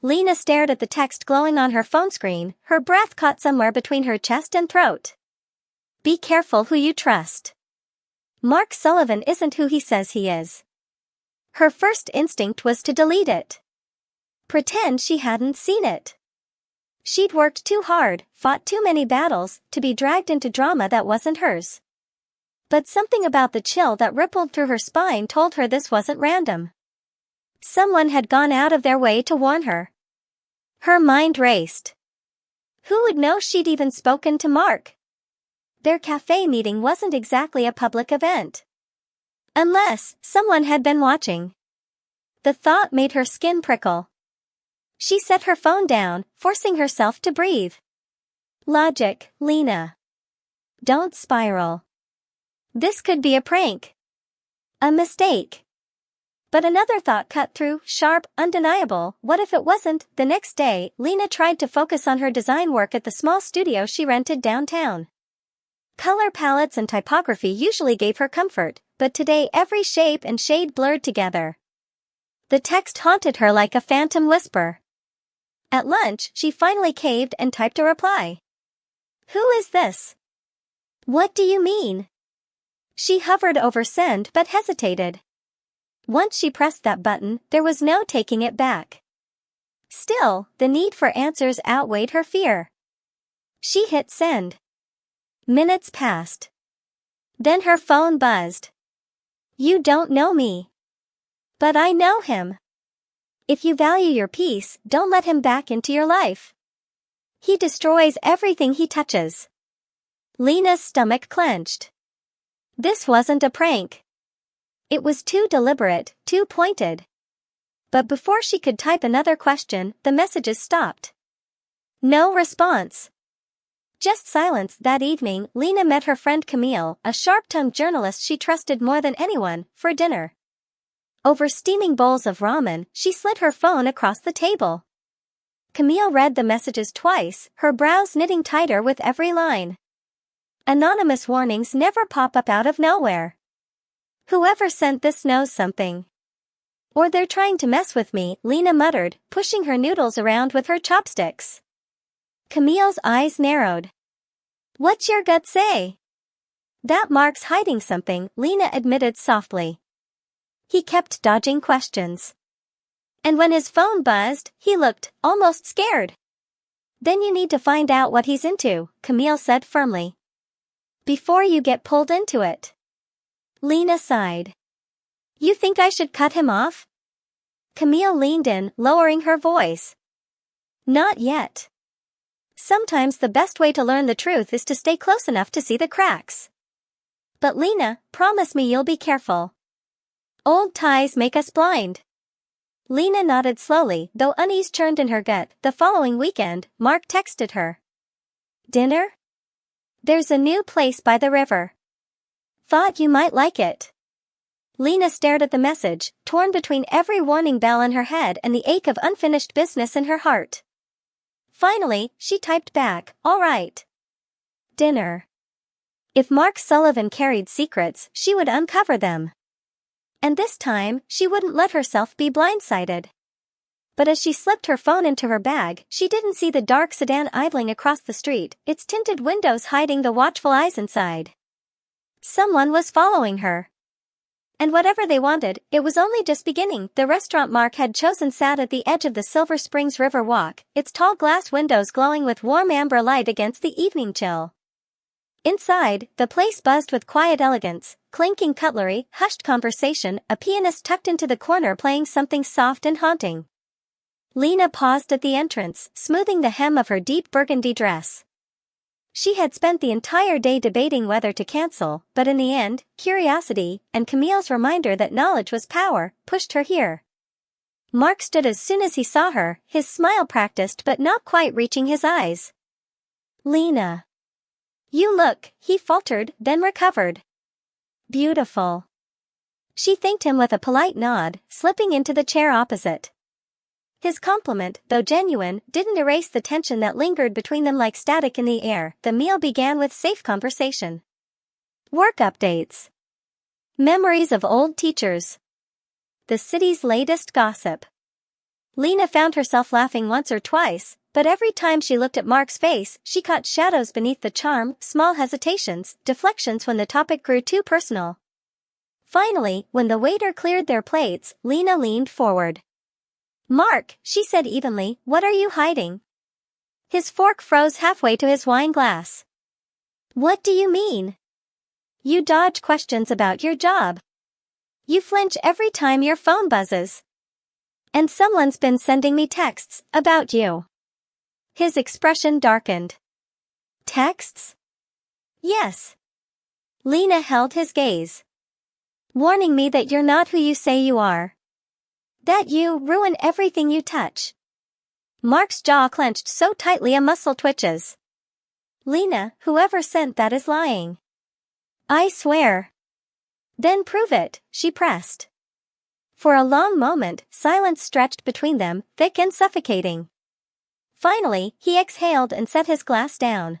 Lena stared at the text glowing on her phone screen, her breath caught somewhere between her chest and throat. Be careful who you trust. Mark Sullivan isn't who he says he is. Her first instinct was to delete it. Pretend she hadn't seen it. She'd worked too hard, fought too many battles, to be dragged into drama that wasn't hers. But something about the chill that rippled through her spine told her this wasn't random. Someone had gone out of their way to warn her. Her mind raced. Who would know she'd even spoken to Mark? Their cafe meeting wasn't exactly a public event. Unless someone had been watching. The thought made her skin prickle. She set her phone down, forcing herself to breathe. Logic, Lena. Don't spiral. This could be a prank. A mistake. But another thought cut through, sharp, undeniable. What if it wasn't? The next day, Lena tried to focus on her design work at the small studio she rented downtown. Color palettes and typography usually gave her comfort, but today every shape and shade blurred together. The text haunted her like a phantom whisper. At lunch, she finally caved and typed a reply. Who is this? What do you mean? She hovered over send but hesitated. Once she pressed that button, there was no taking it back. Still, the need for answers outweighed her fear. She hit send. Minutes passed. Then her phone buzzed. You don't know me. But I know him. If you value your peace, don't let him back into your life. He destroys everything he touches. Lena's stomach clenched. This wasn't a prank. It was too deliberate, too pointed. But before she could type another question, the messages stopped. No response. Just silence. That evening, Lena met her friend Camille, a sharp-tongued journalist she trusted more than anyone, for dinner. Over steaming bowls of ramen, she slid her phone across the table. Camille read the messages twice, her brows knitting tighter with every line. Anonymous warnings never pop up out of nowhere. Whoever sent this knows something. Or they're trying to mess with me, Lena muttered, pushing her noodles around with her chopsticks. Camille's eyes narrowed. What's your gut say? That Mark's hiding something, Lena admitted softly. He kept dodging questions. And when his phone buzzed, he looked almost scared. Then you need to find out what he's into, Camille said firmly. Before you get pulled into it. Lena sighed. You think I should cut him off? Camille leaned in, lowering her voice. Not yet. Sometimes the best way to learn the truth is to stay close enough to see the cracks. But Lena, promise me you'll be careful. Old ties make us blind. Lena nodded slowly, though unease churned in her gut. The following weekend, Mark texted her. Dinner? There's a new place by the river. Thought you might like it. Lena stared at the message, torn between every warning bell in her head and the ache of unfinished business in her heart. Finally, she typed back, all right. Dinner. If Mark Sullivan carried secrets, she would uncover them. And this time, she wouldn't let herself be blindsided. But as she slipped her phone into her bag, she didn't see the dark sedan idling across the street, its tinted windows hiding the watchful eyes inside. Someone was following her. And whatever they wanted, it was only just beginning. The restaurant Mark had chosen sat at the edge of the Silver Springs River Walk, its tall glass windows glowing with warm amber light against the evening chill. Inside, the place buzzed with quiet elegance, clinking cutlery, hushed conversation, a pianist tucked into the corner playing something soft and haunting. Lena paused at the entrance, smoothing the hem of her deep burgundy dress. She had spent the entire day debating whether to cancel, but in the end, curiosity, and Camille's reminder that knowledge was power, pushed her here. Mark stood as soon as he saw her, his smile practiced but not quite reaching his eyes. Lena. You look, he faltered, then recovered. Beautiful. She thanked him with a polite nod, slipping into the chair opposite. His compliment, though genuine, didn't erase the tension that lingered between them like static in the air. The meal began with safe conversation. Work updates. Memories of old teachers. The city's latest gossip. Lena found herself laughing once or twice, but every time she looked at Mark's face, she caught shadows beneath the charm, small hesitations, deflections when the topic grew too personal. Finally, when the waiter cleared their plates, Lena leaned forward. "Mark," she said evenly, "what are you hiding?" His fork froze halfway to his wine glass. "What do you mean? You dodge questions about your job. You flinch every time your phone buzzes. And someone's been sending me texts about you." His expression darkened. "Texts?" "Yes." Lena held his gaze. "Warning me that you're not who you say you are. That you ruin everything you touch." Mark's jaw clenched so tightly a muscle twitches. "Lena, whoever sent that is lying." "I swear." "Then prove it," she pressed. For a long moment, silence stretched between them, thick and suffocating. Finally, he exhaled and set his glass down.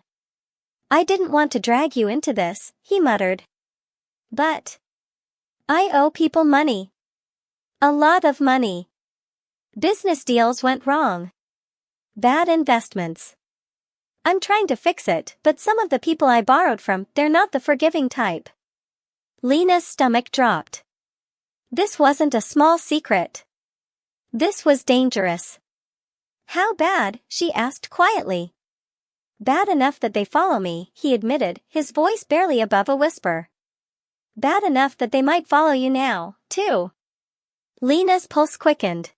"I didn't want to drag you into this," he muttered. "But I owe people money. A lot of money. Business deals went wrong. Bad investments. I'm trying to fix it, but some of the people I borrowed from, they're not the forgiving type." Lena's stomach dropped. This wasn't a small secret. This was dangerous. "How bad?" she asked quietly. "Bad enough that they follow me," he admitted, his voice barely above a whisper. "Bad enough that they might follow you now, too." Lena's pulse quickened.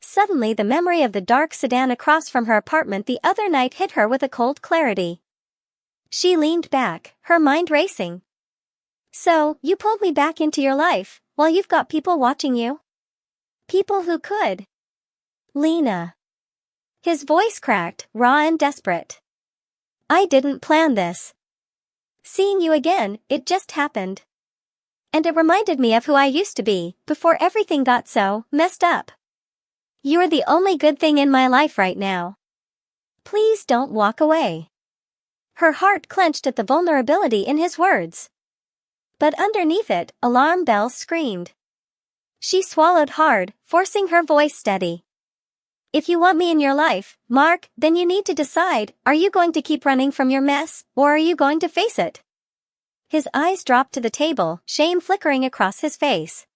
Suddenly the memory of the dark sedan across from her apartment the other night hit her with a cold clarity. She leaned back, her mind racing. "So, you pulled me back into your life, while you've got people watching you? People who could." "Lena." His voice cracked, raw and desperate. "I didn't plan this. Seeing you again, it just happened. And it reminded me of who I used to be, before everything got so messed up. You're the only good thing in my life right now. Please don't walk away." Her heart clenched at the vulnerability in his words. But underneath it, alarm bells screamed. She swallowed hard, forcing her voice steady. "If you want me in your life, Mark, then you need to decide, are you going to keep running from your mess, or are you going to face it?" His eyes dropped to the table, shame flickering across his face.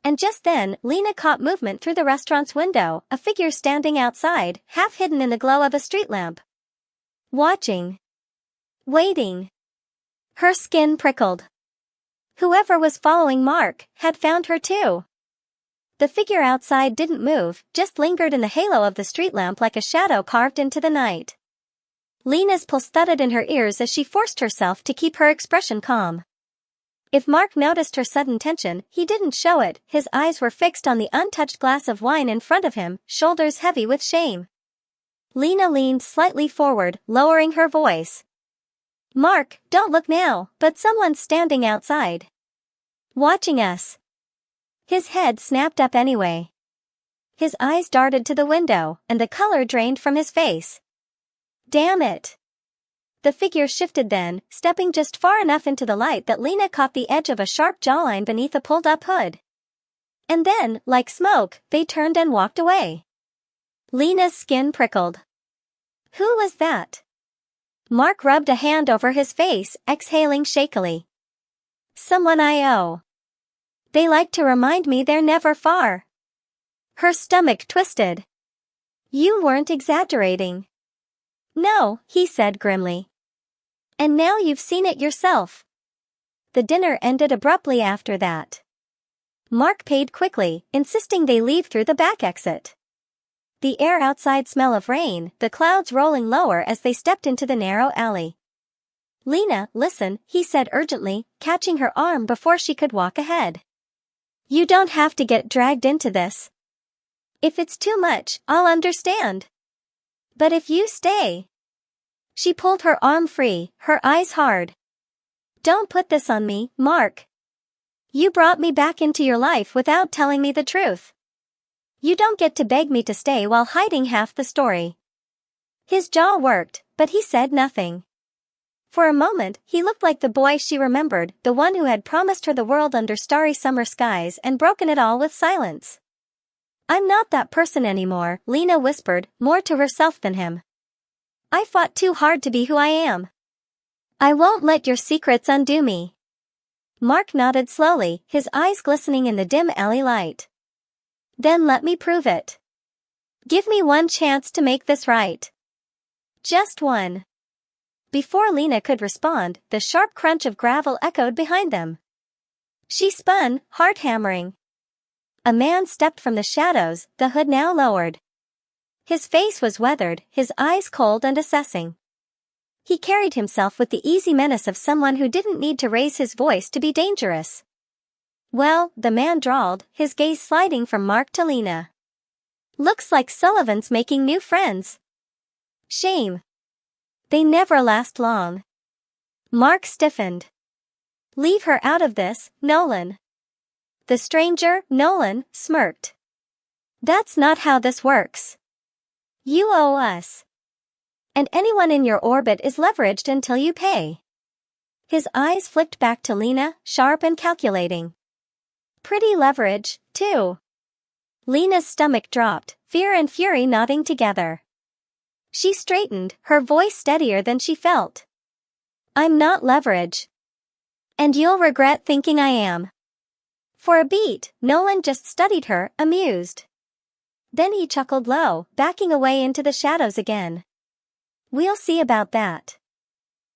And just then, Lena caught movement through the restaurant's window, a figure standing outside, half hidden in the glow of a street lamp. Watching. Waiting. Her skin prickled. Whoever was following Mark had found her too. The figure outside didn't move, just lingered in the halo of the street lamp like a shadow carved into the night. Lena's pulse thudded in her ears as she forced herself to keep her expression calm. If Mark noticed her sudden tension, he didn't show it, his eyes were fixed on the untouched glass of wine in front of him, shoulders heavy with shame. Lena leaned slightly forward, lowering her voice. "Mark, don't look now, but someone's standing outside. Watching us." His head snapped up anyway. His eyes darted to the window, and the color drained from his face. "Damn it." The figure shifted then, stepping just far enough into the light that Lena caught the edge of a sharp jawline beneath a pulled-up hood. And then, like smoke, they turned and walked away. Lena's skin prickled. Who was that? Mark rubbed a hand over his face, exhaling shakily. "Someone I owe. They like to remind me they're never far." Her stomach twisted. "You weren't exaggerating." "No," he said grimly. "And now you've seen it yourself." The dinner ended abruptly after that. Mark paid quickly, insisting they leave through the back exit. The air outside smelled of rain, the clouds rolling lower as they stepped into the narrow alley. "Lena, listen," he said urgently, catching her arm before she could walk ahead. "You don't have to get dragged into this. If it's too much, I'll understand. But if you stay..." She pulled her arm free, her eyes hard. "Don't put this on me, Mark. You brought me back into your life without telling me the truth. You don't get to beg me to stay while hiding half the story." His jaw worked, but he said nothing. For a moment, he looked like the boy she remembered, the one who had promised her the world under starry summer skies and broken it all with silence. I'm not that person anymore, Lena whispered, more to herself than him. I fought too hard to be who I am. I won't let your secrets undo me. Mark nodded slowly, his eyes glistening in the dim alley light. Then let me prove it. Give me one chance to make this right. Just one. Before Lena could respond, the sharp crunch of gravel echoed behind them. She spun, heart hammering. A man stepped from the shadows, the hood now lowered. His face was weathered, his eyes cold and assessing. He carried himself with the easy menace of someone who didn't need to raise his voice to be dangerous. Well, the man drawled, his gaze sliding from Mark to Lena. Looks like Sullivan's making new friends. Shame. They never last long. Mark stiffened. Leave her out of this, Nolan. The stranger, Nolan, smirked. That's not how this works. You owe us. And anyone in your orbit is leveraged until you pay. His eyes flicked back to Lena, sharp and calculating. Pretty leverage, too. Lena's stomach dropped, fear and fury knotting together. She straightened, her voice steadier than she felt. I'm not leverage. And you'll regret thinking I am. For a beat, Nolan just studied her, amused. Then he chuckled low, backing away into the shadows again. We'll see about that.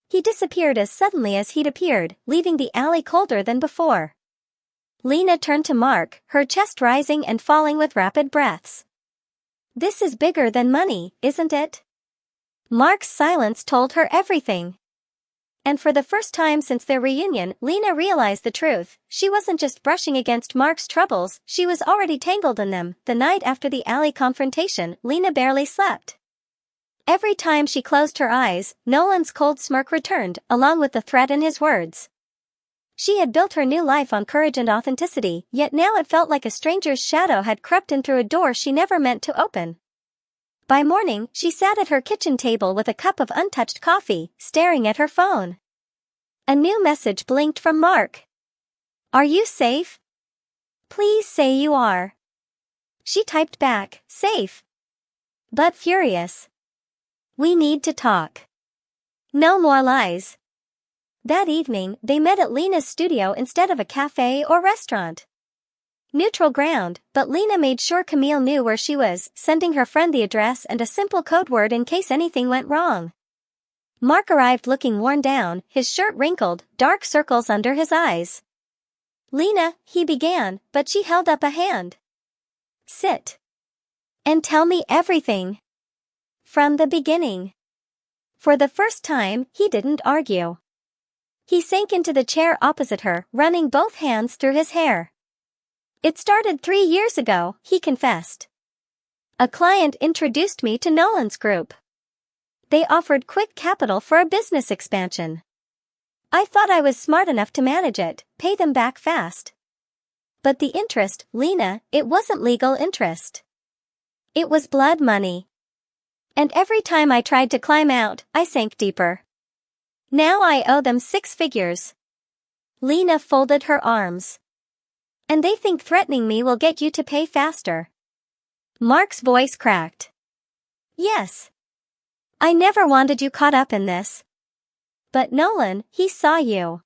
He disappeared as suddenly as he'd appeared, leaving the alley colder than before. Lena turned to Mark, her chest rising and falling with rapid breaths. This is bigger than money, isn't it? Mark's silence told her everything. And for the first time since their reunion, Lena realized the truth. She wasn't just brushing against Mark's troubles, she was already tangled in them. The night after the alley confrontation, Lena barely slept. Every time she closed her eyes, Nolan's cold smirk returned, along with the threat in his words. She had built her new life on courage and authenticity, yet now it felt like a stranger's shadow had crept in through a door she never meant to open. By morning, she sat at her kitchen table with a cup of untouched coffee, staring at her phone. A new message blinked from Mark. Are you safe? Please say you are. She typed back, safe. But furious. We need to talk. No more lies. That evening, they met at Lena's studio instead of a cafe or restaurant. Neutral ground, but Lena made sure Camille knew where she was, sending her friend the address and a simple code word in case anything went wrong. Mark arrived looking worn down, his shirt wrinkled, dark circles under his eyes. Lena, he began, but she held up a hand. Sit. And tell me everything. From the beginning. For the first time, he didn't argue. He sank into the chair opposite her, running both hands through his hair. It started 3 years ago, he confessed. A client introduced me to Nolan's group. They offered quick capital for a business expansion. I thought I was smart enough to manage it, pay them back fast. But the interest, Lena, it wasn't legal interest. It was blood money. And every time I tried to climb out, I sank deeper. Now I owe them 6 figures. Lena folded her arms. And they think threatening me will get you to pay faster. Mark's voice cracked. Yes. I never wanted you caught up in this. But Nolan, he saw you.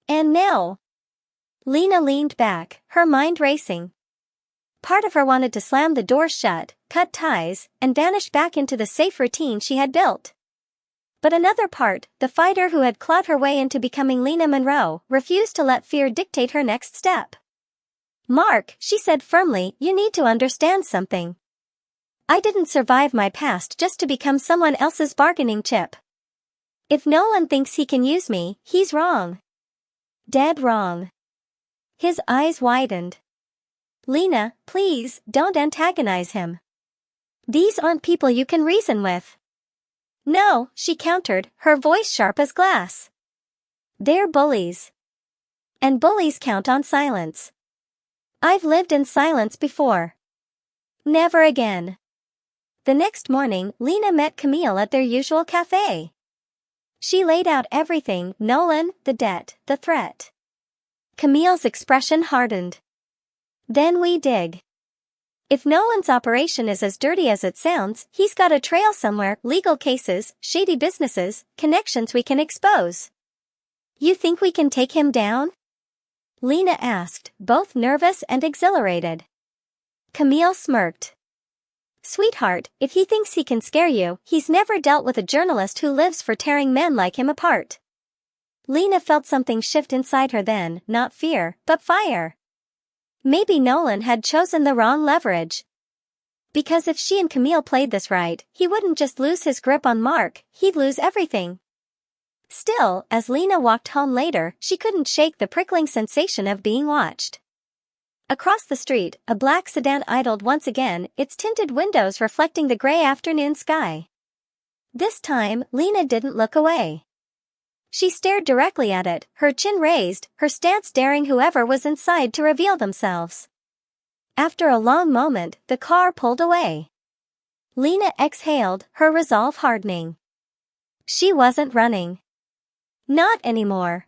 And now. Lena leaned back, her mind racing. Part of her wanted to slam the door shut, cut ties, and vanish back into the safe routine she had built. But another part, the fighter who had clawed her way into becoming Lena Monroe, refused to let fear dictate her next step. Mark, she said firmly, you need to understand something. I didn't survive my past just to become someone else's bargaining chip. If Nolan thinks he can use me, he's wrong. Dead wrong. His eyes widened. Lena, please, don't antagonize him. These aren't people you can reason with. No, she countered, her voice sharp as glass. They're bullies. And bullies count on silence. I've lived in silence before. Never again. The next morning, Lena met Camille at their usual cafe. She laid out everything, Nolan, the debt, the threat. Camille's expression hardened. Then we dig. If Nolan's operation is as dirty as it sounds, he's got a trail somewhere, legal cases, shady businesses, connections we can expose. You think we can take him down? Lena asked, both nervous and exhilarated. Camille smirked. Sweetheart, if he thinks he can scare you, he's never dealt with a journalist who lives for tearing men like him apart. Lena felt something shift inside her then, not fear, but fire. Maybe Nolan had chosen the wrong leverage. Because if she and Camille played this right, he wouldn't just lose his grip on Mark, he'd lose everything. Still, as Lena walked home later, she couldn't shake the prickling sensation of being watched. Across the street, a black sedan idled once again, its tinted windows reflecting the gray afternoon sky. This time, Lena didn't look away. She stared directly at it, her chin raised, her stance daring whoever was inside to reveal themselves. After a long moment, the car pulled away. Lena exhaled, her resolve hardening. She wasn't running. Not anymore.